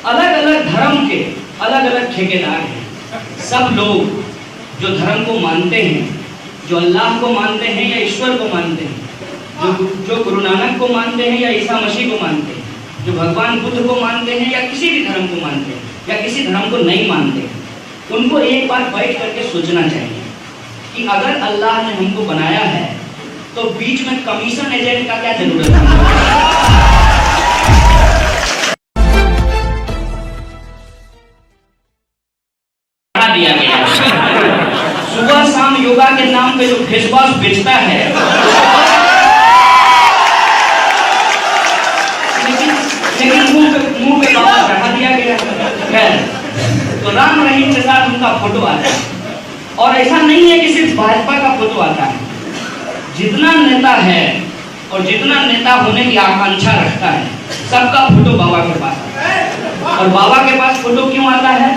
अलग अलग धर्म के अलग अलग ठेकेदार हैं। सब लोग जो धर्म को मानते हैं, जो अल्लाह को मानते हैं या ईश्वर को मानते हैं, जो गुरु नानक को मानते हैं या ईसा मसीह को मानते हैं, जो भगवान बुद्ध को मानते हैं या किसी भी धर्म को मानते हैं या किसी धर्म को नहीं मानते, उनको एक बार बैठ करके सोचना चाहिए कि अगर अल्लाह ने हमको बनाया है तो बीच में कमीशन एजेंट का क्या जरूरत है। दिया गया सुबह शाम योगा के नाम पे जो फेस वॉश बेचता है, लेकिन मुंह पे बाबा चढ़ा दिया गया है। तो राम रहीम के साथ उनका फोटो आता है, और ऐसा नहीं है कि सिर्फ भाजपा का फोटो आता है। जितना नेता है और जितना नेता होने की आकांक्षा रखता है, सबका फोटो बाबा के पास आता है। और बाबा के पास फोटो क्यों आता है?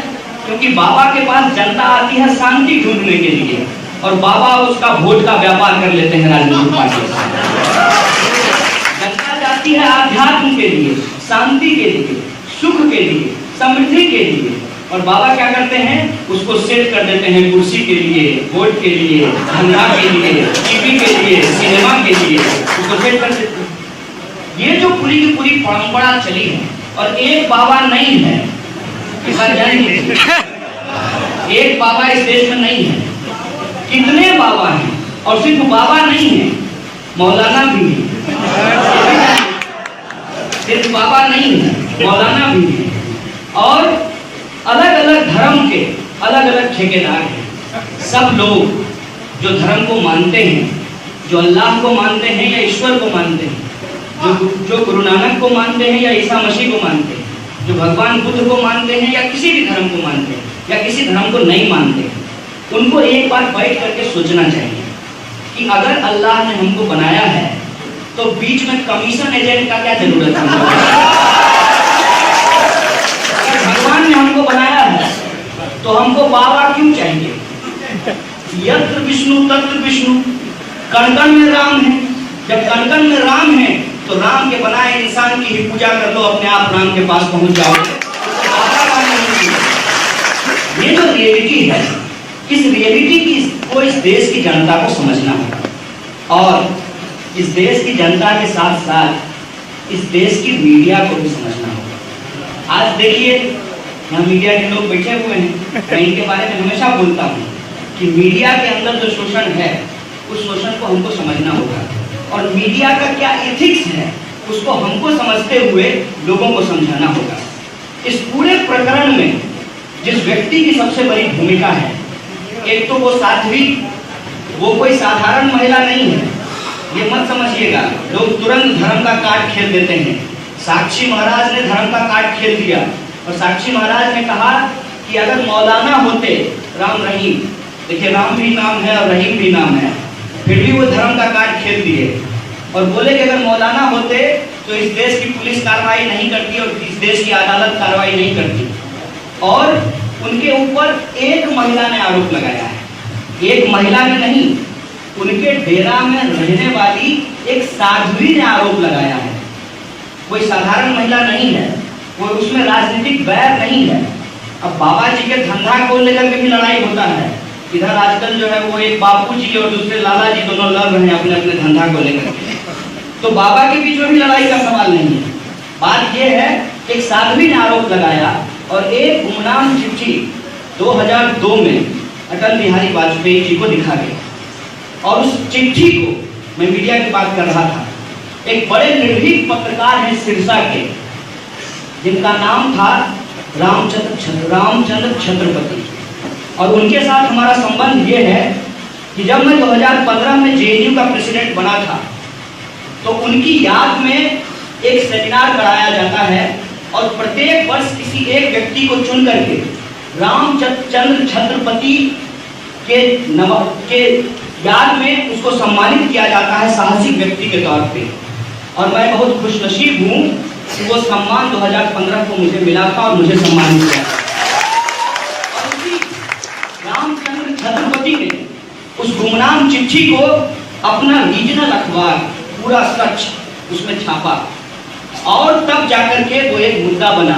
क्योंकि बाबा के पास जनता आती है शांति ढूंढने के लिए, और बाबा उसका वोट का व्यापार कर लेते हैं राजनीतिक पार्टी से। जनता जाती है आध्यात्म के लिए, शांति के लिए, सुख के लिए, समृद्धि के लिए, और बाबा क्या करते हैं? उसको सेट कर देते हैं कुर्सी के लिए, वोट के लिए, धंधा के लिए, टीवी के लिए, सिनेमा के लिए, उसको सेट कर देते हैं। ये जो पूरी की पूरी परंपरा चली है, और एक बाबा नहीं है, एक बाबा इस देश में नहीं है, कितने बाबा हैं। और सिर्फ बाबा नहीं है, मौलाना भी है। सिर्फ बाबा नहीं है, मौलाना भी है। और अलग अलग धर्म के अलग अलग ठेकेदार हैं। सब लोग जो धर्म को मानते हैं, जो अल्लाह को मानते हैं या ईश्वर को मानते हैं, जो गुरु नानक को मानते हैं या ईसा मसीह को मानते हैं, जो भगवान बुद्ध को मानते हैं या किसी भी धर्म को मानते हैं या किसी धर्म को नहीं मानते, उनको एक बार बैठ करके सोचना चाहिए कि अगर अल्लाह ने हमको बनाया है तो बीच में कमीशन एजेंट का क्या जरूरत है। अगर भगवान ने हमको बनाया है तो हमको बाबा क्यों चाहिए? यत्र विष्णु तत्र विष्णु, कण कण में राम है। जब कण कण में राम है तो राम के बनाए इंसान की ही पूजा कर लो, अपने आप राम के पास पहुंच जाओगे। ये जो रियलिटी है, इस रियलिटी की को इस देश की जनता को समझना होगा, और इस देश की जनता के साथ साथ इस देश की मीडिया को भी समझना होगा। आज देखिए यहाँ मीडिया के लोग बैठे हुए हैं, मैं इनके बारे में हमेशा बोलता हूँ कि मीडिया के अंदर जो शोषण है, उस शोषण को हमको समझना होगा, और मीडिया का क्या एथिक्स है उसको हमको समझते हुए लोगों को समझाना होगा। इस पूरे प्रकरण में जिस व्यक्ति की सबसे बड़ी भूमिका है, एक तो वो साध्वी, वो कोई साधारण महिला नहीं है। ये मत समझिएगा, लोग तुरंत धर्म का कार्ड खेल देते हैं। साक्षी महाराज ने धर्म का कार्ड खेल दिया, और साक्षी महाराज ने कहा कि अगर मौलाना होते राम रहीम, देखिए राम भी नाम है और रहीम भी नाम है, फिर भी वो धर्म का कार्ड खेल दिए और बोले कि अगर मौलाना होते तो इस देश की पुलिस कार्रवाई नहीं करती और इस देश की अदालत कार्रवाई नहीं करती। और उनके ऊपर एक महिला ने आरोप लगाया है, एक महिला ने नहीं, उनके डेरा में रहने वाली एक साध्वी ने आरोप लगाया है। कोई साधारण महिला नहीं है, कोई उसमें राजनीतिक बैर नहीं है। अब बाबा जी के धंधा को लेकर के भी लड़ाई होता है। इधर आजकल जो है वो एक बापू जी और दूसरे लाला जी दोनों लड़ रहे हैं अपने अपने धंधा को लेकर के, तो बाबा के बीच में भी लड़ाई का सवाल नहीं है। बात यह है, एक साध्वी ने आरोप लगाया और एक गुमनाम चिट्ठी 2002 में अटल बिहारी वाजपेयी जी को दिखा गया। और उस चिट्ठी को मैं मीडिया की बात कर रहा था, एक बड़े निर्भीक पत्रकार हैं सिरसा के, जिनका नाम था रामचंद्र छत्रपति, और उनके साथ हमारा संबंध ये है कि जब मैं 2015 में जेएनयू का प्रेसिडेंट बना था तो उनकी याद में एक सेमिनार कराया जाता है, और प्रत्येक वर्ष किसी एक व्यक्ति को चुन करके रामचंद्र छत्रपति के याद में उसको सम्मानित किया जाता है साहसिक व्यक्ति के तौर पे। और मैं बहुत खुशनसीब हूँ कि वो सम्मान 2015 को मुझे मिला था और मुझे सम्मानित किया। रामचंद्र छत्रपति ने उस गुमनाम चिट्ठी को अपना रीजनल अखबार पूरा सच उसमें छापा, और तब जाकर के वो एक मुद्दा बना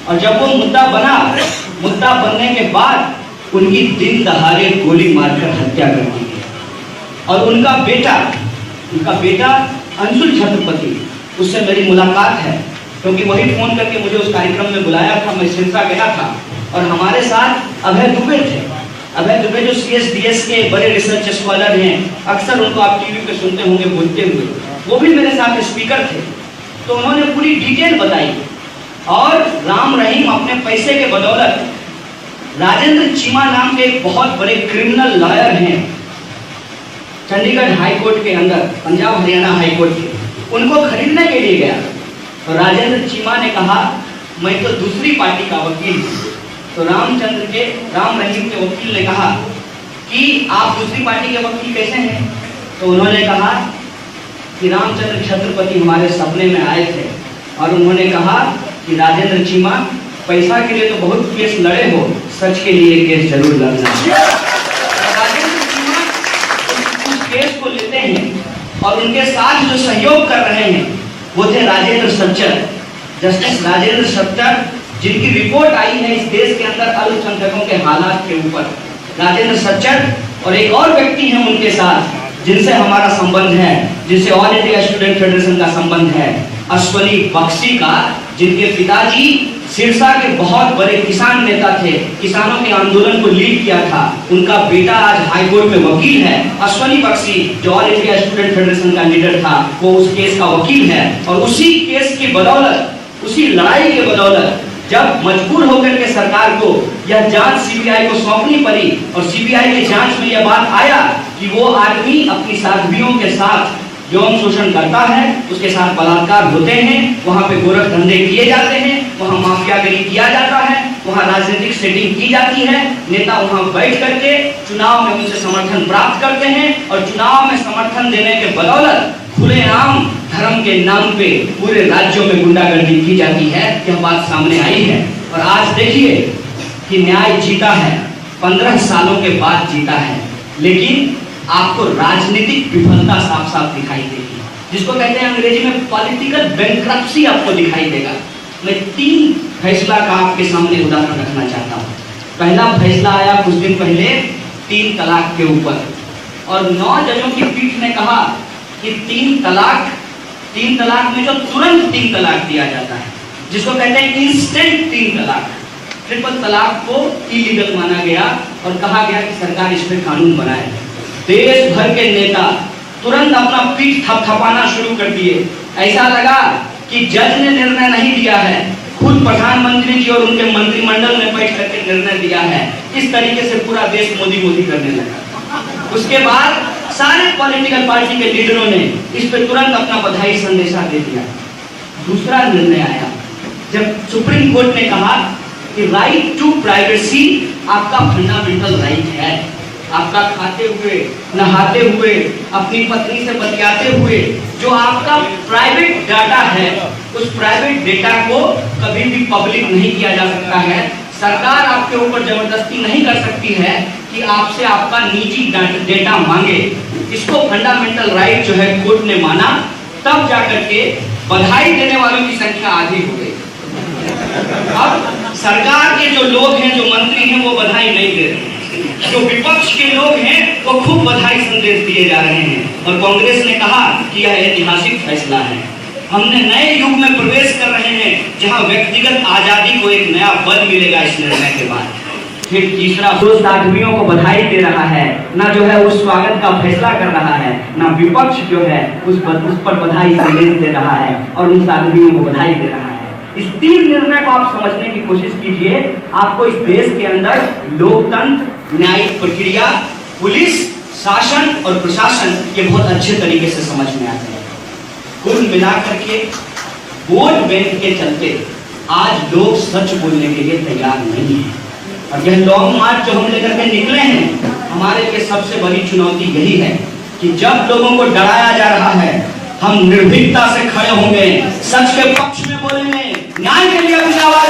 और जब वो मुद्दा बनने के बाद उनकी दिन दहाड़े गोली मारकर हत्या कर दी गई। और उनका बेटा अंशुल छत्रपति, उससे मेरी मुलाकात है, क्योंकि वही फोन करके मुझे उस कार्यक्रम में बुलाया था। मैं सिरसा गया था और हमारे साथ अभय दुबे थे। अभय दुबे जो CSDS के बड़े रिसर्च स्कॉलर हैं, अक्सर उनको आप टीवी पे सुनते होंगे बोलते हुए, वो भी मेरे साथ स्पीकर थे। तो उन्होंने पूरी डिटेल बताई और राम रहीम अपने पैसे के बदौलत राजेंद्र चीमा नाम के एक बहुत बड़े क्रिमिनल लॉयर हैं चंडीगढ़ हाई कोर्ट के अंदर, पंजाब हरियाणा हाई कोर्ट के, उनको खरीदने के लिए गया। तो राजेंद्र चीमा ने कहा मैं तो दूसरी पार्टी का वकील हूँ। तो राम रहीम के वकील ने कहा कि आप दूसरी पार्टी के वकील कैसे हैं? तो उन्होंने कहा कि रामचंद्र छत्रपति हमारे सपने में आए थे और उन्होंने कहा कि राजेंद्र चीमा, पैसा के लिए तो बहुत केस लड़े हो, सच के लिए केस जरूर लड़ना। राजेंद्र चीमा उस केस को लेते हैं और उनके साथ जो सहयोग कर रहे हैं वो थे राजेंद्र सच्चर, जस्टिस राजेंद्र सच्चर, जिनकी रिपोर्ट आई है इस देश के अंदर अल्पसंख्यकों के हालात के ऊपर। राजेंद्र सच्चर और एक और व्यक्ति हैं उनके साथ जिनसे हमारा संबंध है, जिनसे ऑल इंडिया स्टूडेंट फेडरेशन का संबंध है, अश्वनी बख्शी का, जिनके पिताजी सिरसा के बहुत बड़े किसान नेता थे, किसानों के आंदोलन को लीड किया था। उनका बेटा आज हाई कोर्ट में वकील है। अश्वनी बख्शी जो ऑल इंडिया स्टूडेंट फेडरेशन का लीडर था, वो उस केस का वकील है। और उसी केस की बदौलत, उसी लड़ाई के बदौलत जब मजबूर होकर के सरकार को यह जांच सीबीआई को सौंपनी पड़ी और सीबीआई की जांच में यह बात आया कि वो आदमी अपनी साध्वियों के साथ यौन शोषण करता है, उसके साथ बलात्कार होते हैं, वहां पे गोरख धंधे किए जाते हैं, वहां माफियागिरी किया जाता है, वहां राजनीतिक सेटिंग की जाती है, नेता वहां बैठ करके चुनाव में उनसे समर्थन प्राप्त करते हैं और चुनाव में समर्थन देने के बदौलत खुलेआम धर्म के नाम पे पूरे राज्यों में गुंडागर्दी की जाती है। यह बात सामने आई है और आज देखिए कि न्याय जीता है, 15 सालों के बाद जीता है, लेकिन आपको राजनीतिक विफलता साफ साफ दिखाई देगी, जिसको कहते हैं अंग्रेजी में पॉलिटिकल बैंक्रप्सी आपको दिखाई देगा। मैं 3 फैसला का आपके सामने उदाहरण रखना चाहता हूँ। पहला फैसला आया कुछ दिन पहले 3 तलाक के ऊपर और 9 जजों की पीठ ने कहा कि 3 तलाक में जो तुरंत 3 तलाक दिया जाता है, जिसको कहते हैं इंस्टेंट 3 तलाक, ट्रिपल तलाक को इलीगल माना गया और कहा गया कि सरकार इस पर कानून बनाए। देश भर के नेता तुरंत अपना पीठ थपथपाना शुरू कर दिए। ऐसा लगा कि जज ने निर्णय नहीं दिया है, खुद प्रधानमंत्री जी और उनके मंत्रिमंडल ने बैठ करके निर्णय दिया है। इस तरीके से पूरा देश मोदी मोदी करने लगा। उसके बाद सारे पॉलिटिकल पार्टी के लीडरों ने इस पर तुरंत अपना बधाई संदेशा दे दिया। दूसरा निर्णय आया जब सुप्रीम कोर्ट ने कहा कि राइट टू प्राइवेसी आपका फंडामेंटल राइट है। आपका खाते हुए, नहाते हुए, अपनी पत्नी से बतियाते हुए जो आपका प्राइवेट डाटा है, उस प्राइवेट डेटा को कभी भी पब्लिक नहीं किया जा सकता है। सरकार आपके ऊपर जबरदस्ती नहीं कर सकती है कि आपसे आपका निजी डेटा मांगे। इसको फंडामेंटल राइट जो है कोर्ट ने माना, तब जाकर के बधाई देने वालों की संख्या आधी हो गई। अब सरकार के जो लोग हैं, जो मंत्री हैं, वो बधाई नहीं दे रहे, जो विपक्ष के लोग हैं वो खूब बधाई संदेश दिए जा रहे हैं। और कांग्रेस ने कहा कि यह ऐतिहासिक फैसला है, हमने नए युग में प्रवेश कर रहे हैं जहां व्यक्तिगत आजादी को एक नया बल मिलेगा इस निर्णय के बाद। फिर तीसरा, उस साध्वियों को बधाई दे रहा है, ना जो है उस स्वागत का फैसला कर रहा है, ना विपक्ष जो है उस पर बधाई संदेश दे रहा है और उन साध्वियों को बधाई दे रहा है। इस 3 निर्णय को आप समझने की कोशिश कीजिए, आपको इस देश के अंदर लोकतंत्र, न्यायिक प्रक्रिया, पुलिस, शासन और प्रशासन ये बहुत अच्छे तरीके से समझ में आते हैं। कुल मिलाकर के वोट बैंक के चलते आज लोग सच बोलने के लिए तैयार नहीं है। और यह लॉन्ग मार्च जो हम लेकर के निकले हैं, हमारे लिए सबसे बड़ी चुनौती यही है कि जब लोगों को डराया जा रहा है, हम निर्भीकता से खड़े होंगे, सच के पक्ष में बोलेंगे, न्याय के लिए अपनी आवाज